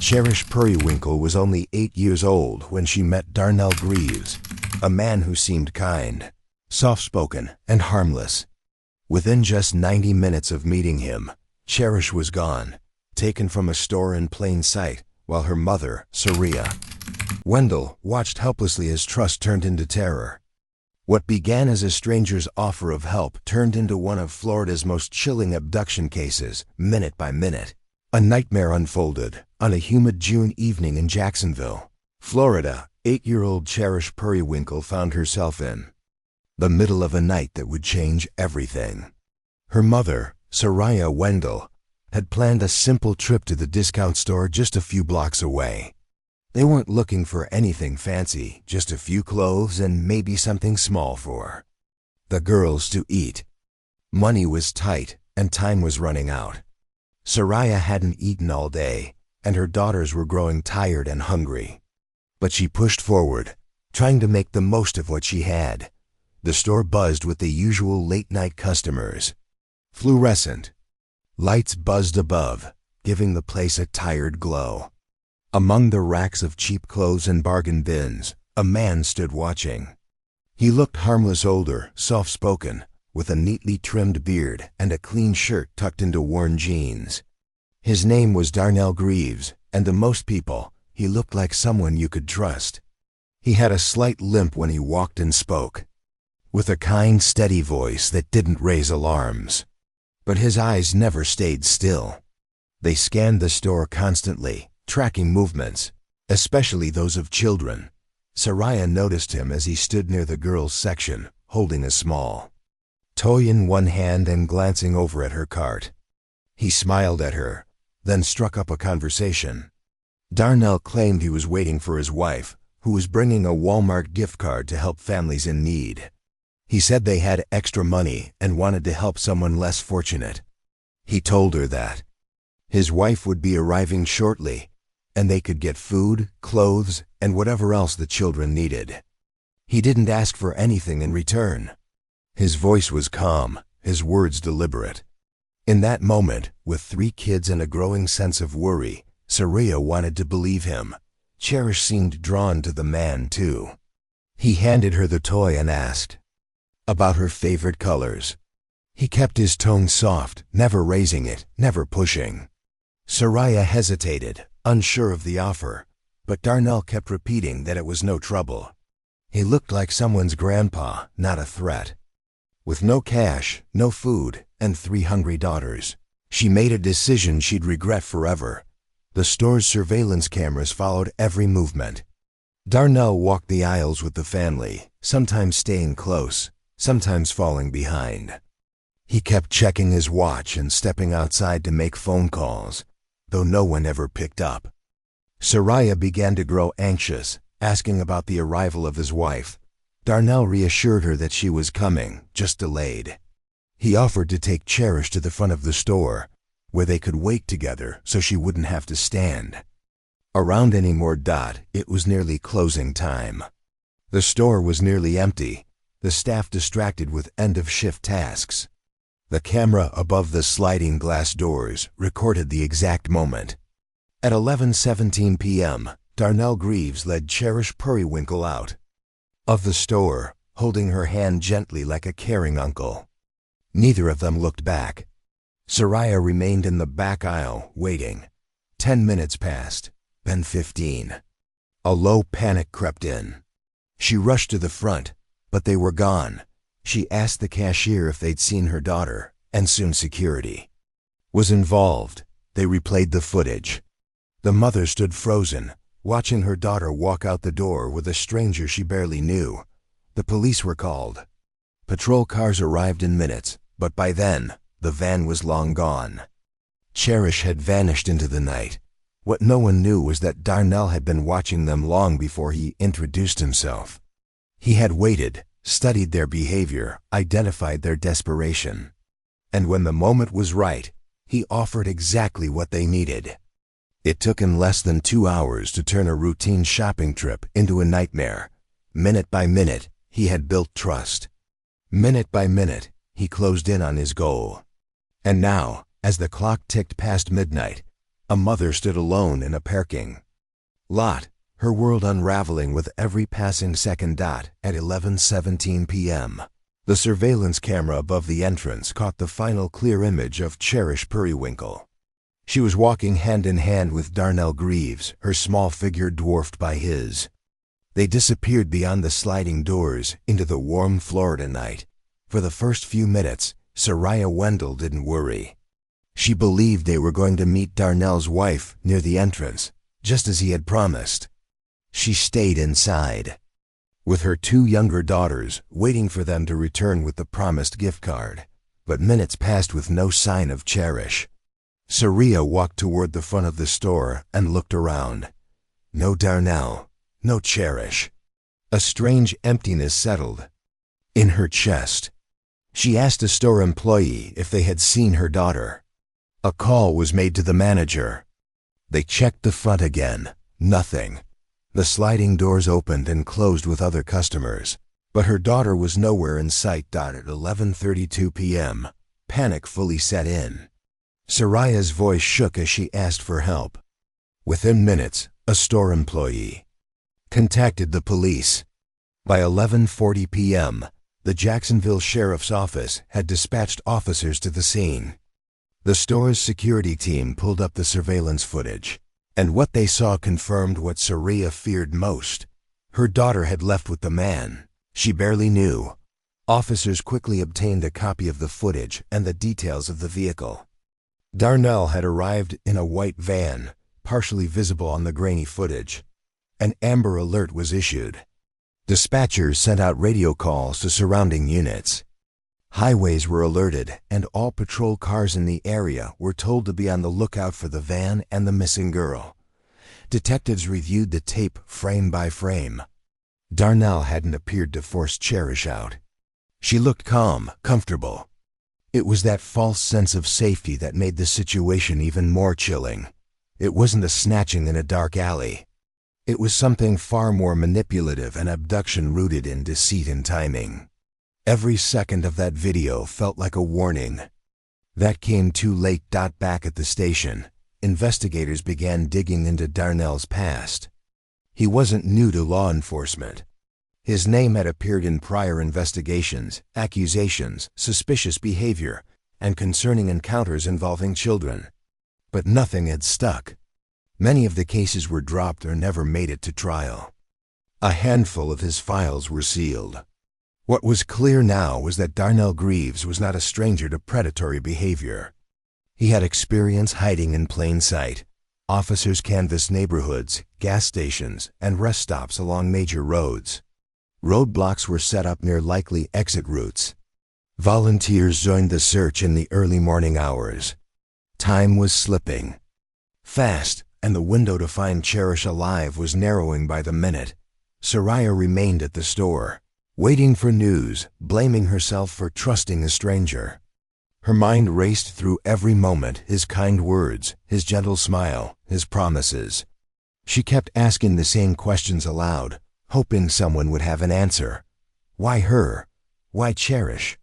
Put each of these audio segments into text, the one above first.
Cherish Perrywinkle was only 8 years old when she met Darnell Greaves, a man who seemed kind, soft-spoken, and harmless. Within just 90 minutes of meeting him, Cherish was gone, taken from a store in plain sight, while her mother, Saria Wendell, watched helplessly as trust turned into terror. What began as a stranger's offer of help turned into one of Florida's most chilling abduction cases, minute by minute. A nightmare unfolded on a humid June evening in Jacksonville, Florida. 8-year-old Cherish Perrywinkle found herself in the middle of a night that would change everything. Her mother, Saria Wendell, had planned a simple trip to the discount store just a few blocks away. They weren't looking for anything fancy, just a few clothes and maybe something small for the girls to eat. Money was tight and time was running out. Saria hadn't eaten all day, and her daughters were growing tired and hungry. But she pushed forward, trying to make the most of what she had. The store buzzed with the usual late-night customers. Fluorescent lights buzzed above, giving the place a tired glow. Among the racks of cheap clothes and bargain bins, a man stood watching. He looked harmless, older, soft-spoken, with a neatly trimmed beard and a clean shirt tucked into worn jeans. His name was Darnell Greaves, and to most people, he looked like someone you could trust. He had a slight limp when he walked and spoke, with a kind, steady voice that didn't raise alarms. But his eyes never stayed still. They scanned the store constantly, tracking movements, especially those of children. Saria noticed him as he stood near the girls' section, holding a small toy in one hand and glancing over at her cart. He smiled at her, then struck up a conversation. Darnell claimed he was waiting for his wife, who was bringing a Walmart gift card to help families in need. He said they had extra money and wanted to help someone less fortunate. He told her that his wife would be arriving shortly, and they could get food, clothes, and whatever else the children needed. He didn't ask for anything in return. His voice was calm, his words deliberate. In that moment, with 3 kids and a growing sense of worry, Saria wanted to believe him. Cherish seemed drawn to the man, too. He handed her the toy and asked about her favorite colors. He kept his tone soft, never raising it, never pushing. Saria hesitated, unsure of the offer, but Darnell kept repeating that it was no trouble. He looked like someone's grandpa, not a threat. With no cash, no food, and 3 hungry daughters, she made a decision she'd regret forever. The store's surveillance cameras followed every movement. Darnell walked the aisles with the family, sometimes staying close, sometimes falling behind. He kept checking his watch and stepping outside to make phone calls, though no one ever picked up. Saria began to grow anxious, asking about the arrival of his wife. Darnell reassured her that she was coming, just delayed. He offered to take Cherish to the front of the store, where they could wait together so she wouldn't have to stand. Around any more it was nearly closing time. The store was nearly empty, the staff distracted with end-of-shift tasks. The camera above the sliding glass doors recorded the exact moment. At 11:17 p.m., Darnell Greaves led Cherish Perrywinkle out of the store, holding her hand gently like a caring uncle. Neither of them looked back. Saria remained in the back aisle, waiting. 10 minutes passed, then 15. A low panic crept in. She rushed to the front, but they were gone. She asked the cashier if they'd seen her daughter, and soon security was involved. They replayed the footage. The mother stood frozen, watching her daughter walk out the door with a stranger she barely knew. The police were called. Patrol cars arrived in minutes, but by then, the van was long gone. Cherish had vanished into the night. What no one knew was that Darnell had been watching them long before he introduced himself. He had waited, studied their behavior, identified their desperation. And when the moment was right, he offered exactly what they needed. It took him less than 2 hours to turn a routine shopping trip into a nightmare. Minute by minute, he had built trust. Minute by minute, he closed in on his goal. And now, as the clock ticked past midnight, A mother stood alone in a parking lot, her world unraveling with every passing second. At 11:17 p.m., the surveillance camera above the entrance caught the final clear image of Cherish Perrywinkle. She was walking hand in hand with Darnell Greaves, her small figure dwarfed by his. They disappeared beyond the sliding doors into the warm Florida night. For the first few minutes, Soraya Wendell didn't worry. She believed they were going to meet Darnell's wife near the entrance, just as he had promised. She stayed inside, with her two younger daughters, waiting for them to return with the promised gift card. But minutes passed with no sign of Cherish. Soraya walked toward the front of the store and looked around. No Darnell, no Cherish. A strange emptiness settled in her chest. She asked a store employee if they had seen her daughter. A call was made to the manager. They checked the front again. Nothing. The sliding doors opened and closed with other customers, but her daughter was nowhere in sight. At 11:32 p.m., panic fully set in. Soraya's voice shook as she asked for help. Within minutes, a store employee contacted the police. By 11:40 p.m., the Jacksonville Sheriff's Office had dispatched officers to the scene. The store's security team pulled up the surveillance footage, and what they saw confirmed what Soraya feared most. Her daughter had left with the man she barely knew. Officers quickly obtained a copy of the footage and the details of the vehicle. Darnell had arrived in a white van, partially visible on the grainy footage. An Amber Alert was issued. Dispatchers sent out radio calls to surrounding units. Highways were alerted, and all patrol cars in the area were told to be on the lookout for the van and the missing girl. Detectives reviewed the tape frame by frame. Darnell hadn't appeared to force Cherish out. She looked calm, comfortable. It was that false sense of safety that made the situation even more chilling. It wasn't a snatching in a dark alley. It was something far more manipulative, an abduction rooted in deceit and timing. Every second of that video felt like a warning. That came too late. Back at the station, investigators began digging into Darnell's past. He wasn't new to law enforcement. His name had appeared in prior investigations, accusations, suspicious behavior, and concerning encounters involving children. But nothing had stuck. Many of the cases were dropped or never made it to trial. A handful of his files were sealed. What was clear now was that Darnell Greaves was not a stranger to predatory behavior. He had experience hiding in plain sight. Officers canvassed neighborhoods, gas stations, and rest stops along major roads. Roadblocks were set up near likely exit routes. Volunteers joined the search in the early morning hours. Time was slipping fast, and the window to find Cherish alive was narrowing by the minute. Soraya remained at the store, waiting for news, blaming herself for trusting a stranger. Her mind raced through every moment, his kind words, his gentle smile, his promises. She kept asking the same questions aloud, hoping someone would have an answer. Why her? Why Cherish?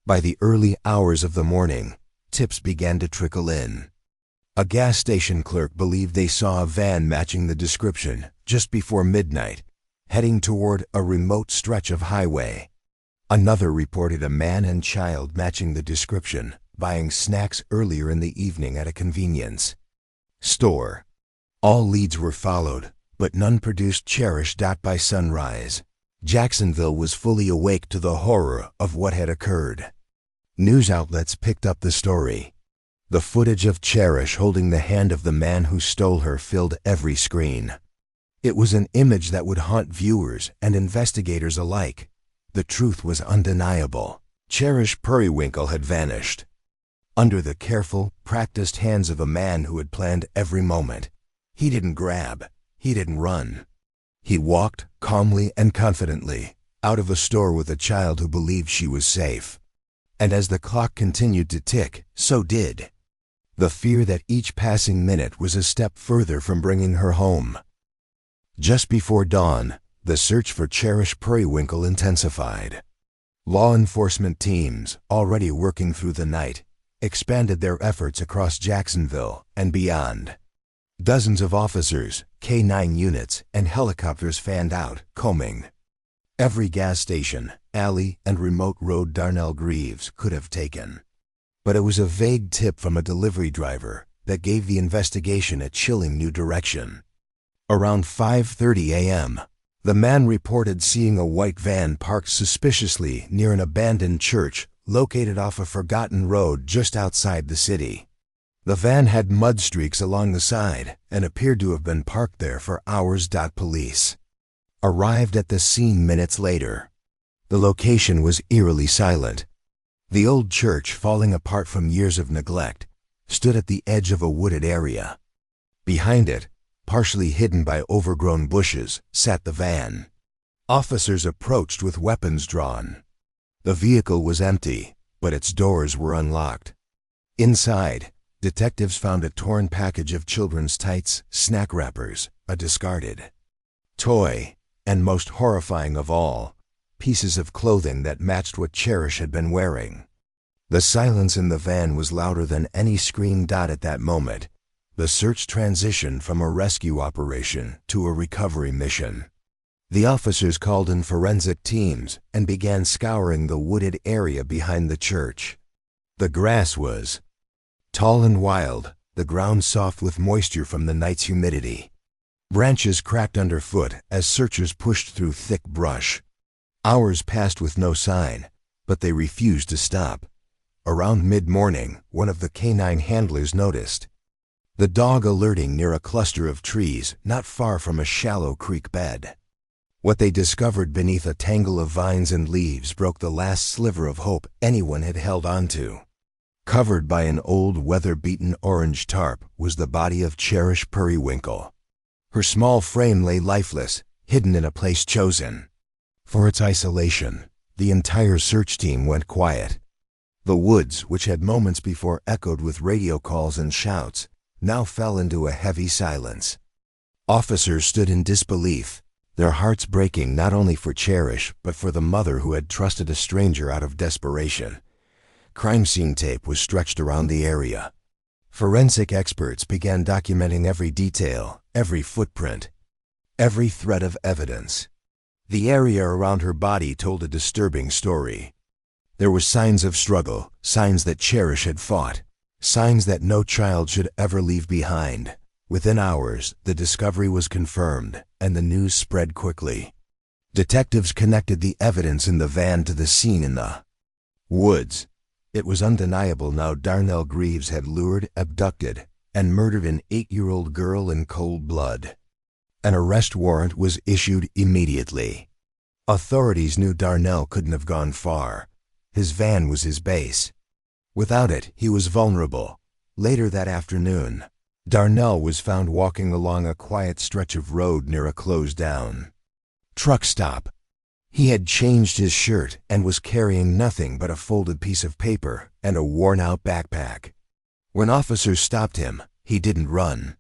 By the early hours of the morning, tips began to trickle in. A gas station clerk believed they saw a van matching the description just before midnight, heading toward a remote stretch of highway. Another reported a man and child matching the description, buying snacks earlier in the evening at a convenience store. All leads were followed, but none produced Cherish. By sunrise, Jacksonville was fully awake to the horror of what had occurred. News outlets picked up the story. The footage of Cherish holding the hand of the man who stole her filled every screen. It was an image that would haunt viewers and investigators alike. The truth was undeniable. Cherish Perrywinkle had vanished. Under the careful, practiced hands of a man who had planned every moment. He didn't grab. He didn't run. He walked calmly and confidently out of a store with a child who believed she was safe. And as the clock continued to tick, so did the fear that each passing minute was a step further from bringing her home. Just before dawn, the search for Cherish Perrywinkle intensified. Law enforcement teams, already working through the night, expanded their efforts across Jacksonville and beyond. Dozens of officers, K-9 units, and helicopters fanned out, combing every gas station, alley, and remote road Darnell Greaves could have taken. But it was a vague tip from a delivery driver that gave the investigation a chilling new direction. Around 5:30 a.m., the man reported seeing a white van parked suspiciously near an abandoned church located off a forgotten road just outside the city. The van had mud streaks along the side and appeared to have been parked there for hours. Police arrived at the scene minutes later. The location was eerily silent. The old church, falling apart from years of neglect, stood at the edge of a wooded area. Behind it, partially hidden by overgrown bushes, sat the van. Officers approached with weapons drawn. The vehicle was empty, but its doors were unlocked. Inside, detectives found a torn package of children's tights, snack wrappers, a discarded toy, and most horrifying of all, pieces of clothing that matched what Cherish had been wearing. The silence in the van was louder than any scream. At that moment, the search transitioned from a rescue operation to a recovery mission. The officers called in forensic teams and began scouring the wooded area behind the church. The grass was tall and wild, the ground soft with moisture from the night's humidity. Branches cracked underfoot as searchers pushed through thick brush. Hours passed with no sign, but they refused to stop. Around mid-morning, one of the K-9 handlers noticed the dog alerting near a cluster of trees not far from a shallow creek bed. What they discovered beneath a tangle of vines and leaves broke the last sliver of hope anyone had held onto. Covered by an old weather-beaten orange tarp was the body of Cherish Perrywinkle. Her small frame lay lifeless, hidden in a place chosen for its isolation. The entire search team went quiet. The woods, which had moments before echoed with radio calls and shouts, now fell into a heavy silence. Officers stood in disbelief, their hearts breaking not only for Cherish but for the mother who had trusted a stranger out of desperation. Crime scene tape was stretched around the area. Forensic experts began documenting every detail, every footprint, every thread of evidence. The area around her body told a disturbing story. There were signs of struggle, signs that Cherish had fought, signs that no child should ever leave behind. Within hours, the discovery was confirmed, and the news spread quickly. Detectives connected the evidence in the van to the scene in the woods. It was undeniable now. Darnell Greaves had lured, abducted, and murdered an 8-year-old girl in cold blood. An arrest warrant was issued immediately. Authorities knew Darnell couldn't have gone far. His van was his base. Without it, he was vulnerable. Later that afternoon, Darnell was found walking along a quiet stretch of road near a closed-down truck stop. He had changed his shirt and was carrying nothing but a folded piece of paper and a worn-out backpack. When officers stopped him, he didn't run.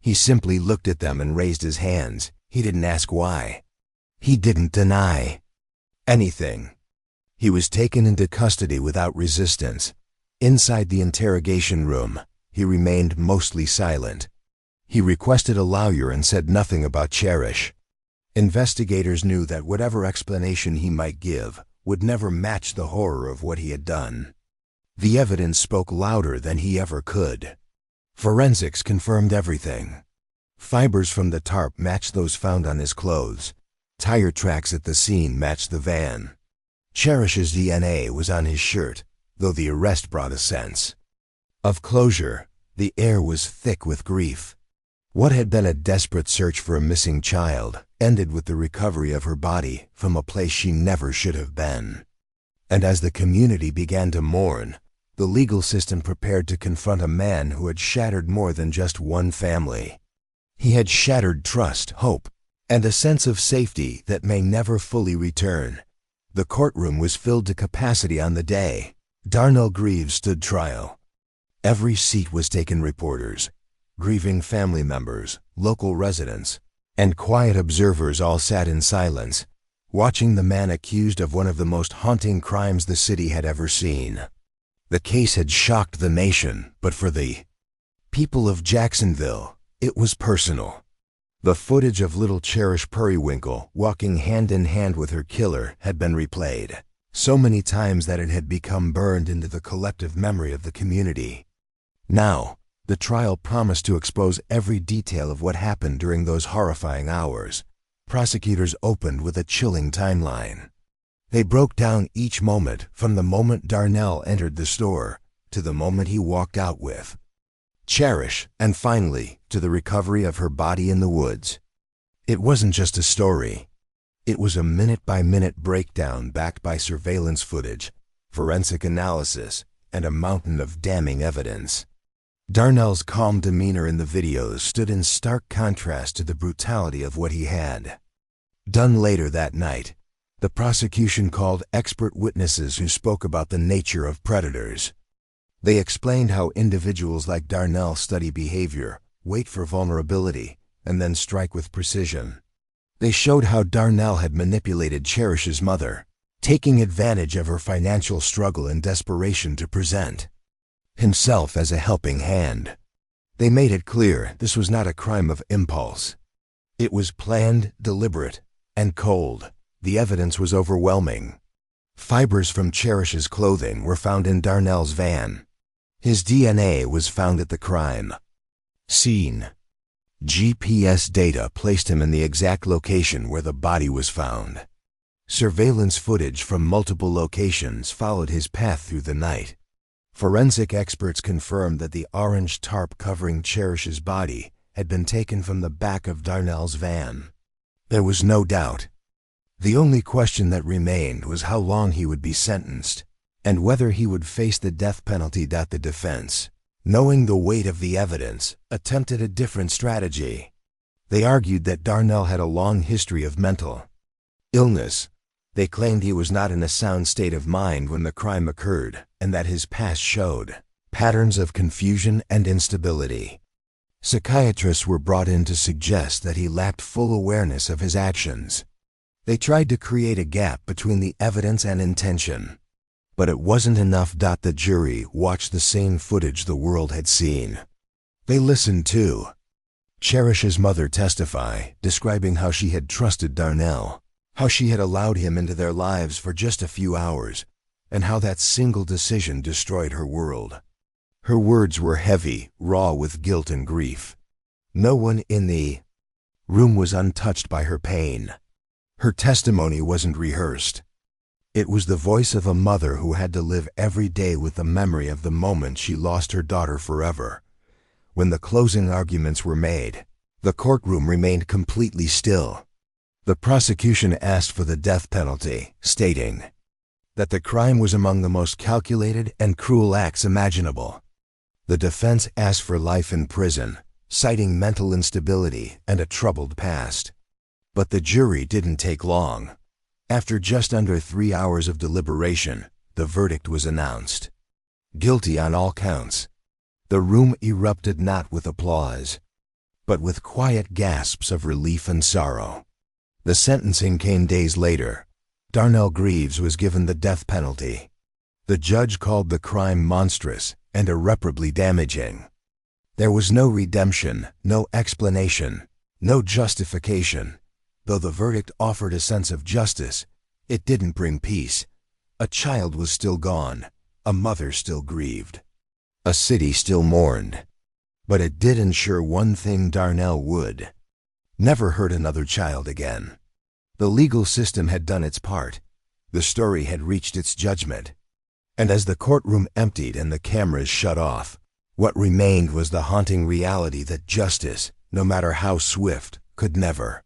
He simply looked at them and raised his hands. He didn't ask why. He didn't deny anything. He was taken into custody without resistance. Inside the interrogation room, he remained mostly silent. He requested a lawyer and said nothing about Cherish. Investigators knew that whatever explanation he might give would never match the horror of what he had done. The evidence spoke louder than he ever could. Forensics confirmed everything. Fibers from the tarp matched those found on his clothes. Tire tracks at the scene matched the van. Cherish's DNA was on his shirt, though the arrest brought a sense of closure. The air was thick with grief. What had been a desperate search for a missing child ended with the recovery of her body from a place she never should have been. And as the community began to mourn, the legal system prepared to confront a man who had shattered more than just one family. He had shattered trust, hope, and a sense of safety that may never fully return. The courtroom was filled to capacity on the day Darnell Greaves stood trial. Every seat was taken. Reporters, grieving family members, local residents, and quiet observers all sat in silence, watching the man accused of one of the most haunting crimes the city had ever seen. The case had shocked the nation, but for the people of Jacksonville, It was personal. The footage of little Cherish Perrywinkle walking hand in hand with her killer had been replayed so many times that it had become burned into the collective memory of the community. Now, the trial promised to expose every detail of what happened during those horrifying hours. Prosecutors opened with a chilling timeline. They broke down each moment from the moment Darnell entered the store to the moment he walked out with Cherish, and finally to the recovery of her body in the woods. It wasn't just a story. It was a minute-by-minute breakdown backed by surveillance footage, forensic analysis, and a mountain of damning evidence. Darnell's calm demeanor in the videos stood in stark contrast to the brutality of what he had done. Later that night, the prosecution called expert witnesses who spoke about the nature of predators. They explained how individuals like Darnell study behavior, wait for vulnerability, and then strike with precision. They showed how Darnell had manipulated Cherish's mother, taking advantage of her financial struggle and desperation to present himself as a helping hand. They made it clear this was not a crime of impulse. It was planned, deliberate, and cold. The evidence was overwhelming. Fibers from Cherish's clothing were found in Darnell's van. His DNA was found at the crime scene. GPS data placed him in the exact location where the body was found. Surveillance footage from multiple locations followed his path through the night. Forensic experts confirmed that the orange tarp covering Cherish's body had been taken from the back of Darnell's van. There was no doubt. The only question that remained was how long he would be sentenced, and whether he would face the death penalty. The defense, knowing the weight of the evidence, attempted a different strategy. They argued that Darnell had a long history of mental illness. They claimed he was not in a sound state of mind when the crime occurred, and that his past showed patterns of confusion and instability. Psychiatrists were brought in to suggest that he lacked full awareness of his actions. They tried to create a gap between the evidence and intention. But it wasn't enough. The jury watched the same footage the world had seen. They listened to Cherish's mother testify, describing how she had trusted Darnell, how she had allowed him into their lives for just a few hours, and how that single decision destroyed her world. Her words were heavy, raw with guilt and grief. No one in the room was untouched by her pain. Her testimony wasn't rehearsed. It was the voice of a mother who had to live every day with the memory of the moment she lost her daughter forever. When the closing arguments were made, the courtroom remained completely still. The prosecution asked for the death penalty, stating that the crime was among the most calculated and cruel acts imaginable. The defense asked for life in prison, citing mental instability and a troubled past. But the jury didn't take long. After just under 3 hours of deliberation, the verdict was announced. Guilty on all counts. The room erupted not with applause, but with quiet gasps of relief and sorrow. The sentencing came days later. Darnell Greaves was given the death penalty. The judge called the crime monstrous and irreparably damaging. There was no redemption, no explanation, no justification. Though the verdict offered a sense of justice, it didn't bring peace. A child was still gone, a mother still grieved, a city still mourned. But it did ensure one thing: Darnell would never hurt another child again. The legal system had done its part. The story had reached its judgment. And as the courtroom emptied and the cameras shut off, what remained was the haunting reality that justice, no matter how swift, could never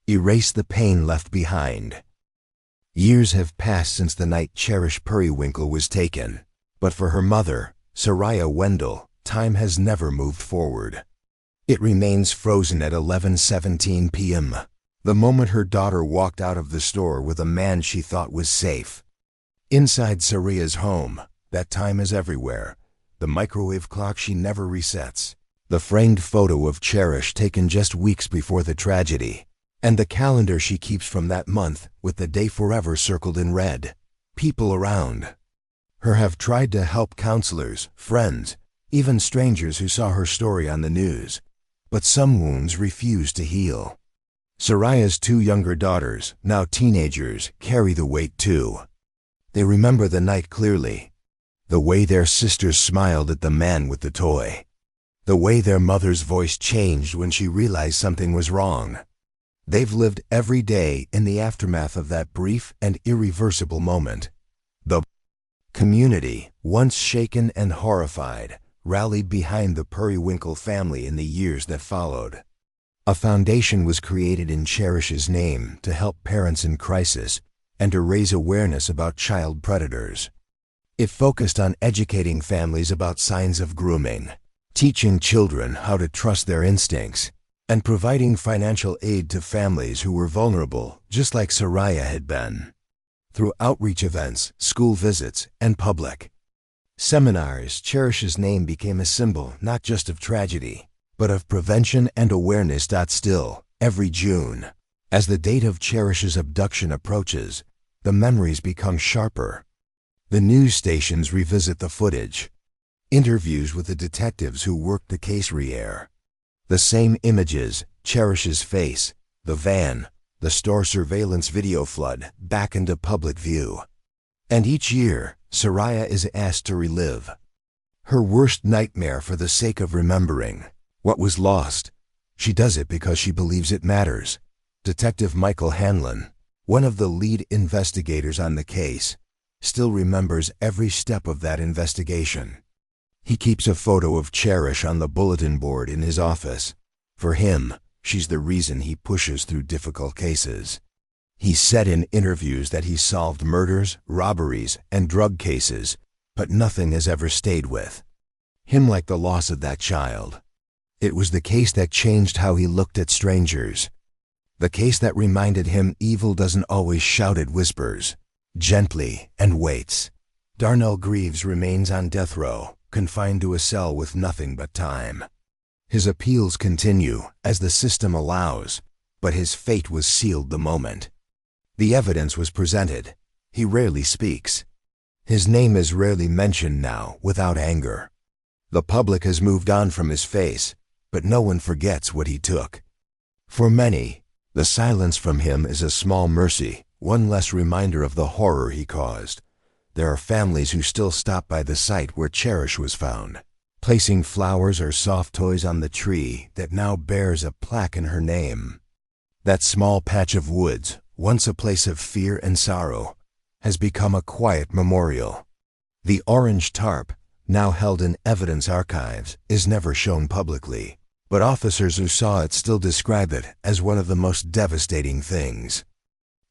erase the pain left behind. Years have passed since the night Cherish Perrywinkle was taken, but for her mother, Soraya Wendell, time has never moved forward. It remains frozen at 11:17 p.m., the moment her daughter walked out of the store with a man she thought was safe. Inside Soraya's home, that time is everywhere. The microwave clock she never resets, the framed photo of Cherish taken just weeks before the tragedy, and the calendar she keeps from that month with the day forever circled in red. People around her have tried to help: counselors, friends, even strangers who saw her story on the news. But some wounds refused to heal. Soraya's two younger daughters, now teenagers, carry the weight too. They remember the night clearly. The way their sisters smiled at the man with the toy. The way their mother's voice changed when she realized something was wrong. They've lived every day in the aftermath of that brief and irreversible moment. The community, once shaken and horrified, rallied behind the Perrywinkle family in the years that followed. A foundation was created in Cherish's name to help parents in crisis and to raise awareness about child predators. It focused on educating families about signs of grooming, teaching children how to trust their instincts, and providing financial aid to families who were vulnerable, just like Soraya had been. Through outreach events, school visits, and public seminars, Cherish's name became a symbol not just of tragedy, but of prevention and awareness. Still, every June, as the date of Cherish's abduction approaches, the memories become sharper. The news stations revisit the footage. Interviews with the detectives who worked the case re-air. The same images, Cherish's face, the van, the store surveillance video flood back into public view. And each year, Soraya is asked to relive her worst nightmare for the sake of remembering what was lost. She does it because she believes it matters. Detective Michael Hanlon, one of the lead investigators on the case, still remembers every step of that investigation. He keeps a photo of Cherish on the bulletin board in his office. For him, she's the reason he pushes through difficult cases. He said in interviews that he solved murders, robberies, and drug cases, but nothing has ever stayed with him like the loss of that child. It was the case that changed how he looked at strangers. The case that reminded him evil doesn't always shout at whispers, gently, and waits. Darnell Greaves remains on death row, confined to a cell with nothing but time. His appeals continue, as the system allows, but his fate was sealed the moment the evidence was presented. He rarely speaks. His name is rarely mentioned now without anger. The public has moved on from his face, but no one forgets what he took. For many, the silence from him is a small mercy, one less reminder of the horror he caused. There are families who still stop by the site where Cherish was found, placing flowers or soft toys on the tree that now bears a plaque in her name. That small patch of woods, once a place of fear and sorrow, has become a quiet memorial. The orange tarp, now held in evidence archives, is never shown publicly, but officers who saw it still describe it as one of the most devastating things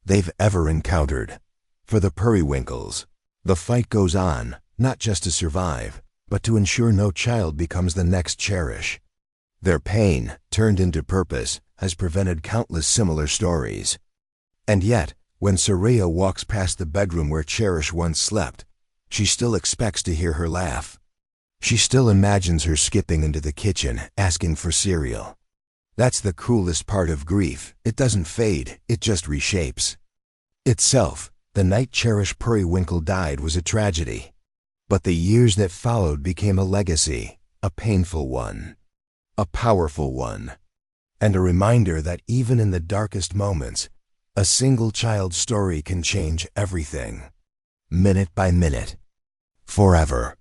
they've ever encountered. For the Perrywinkles, the fight goes on, not just to survive, but to ensure no child becomes the next Cherish. Their pain, turned into purpose, has prevented countless similar stories. And yet, when Soraya walks past the bedroom where Cherish once slept, she still expects to hear her laugh. She still imagines her skipping into the kitchen, asking for cereal. That's the cruelest part of grief. It doesn't fade, it just reshapes itself. The night Cherish Perrywinkle died was a tragedy, but the years that followed became a legacy, a painful one, a powerful one, and a reminder that even in the darkest moments, a single child's story can change everything, minute by minute, forever.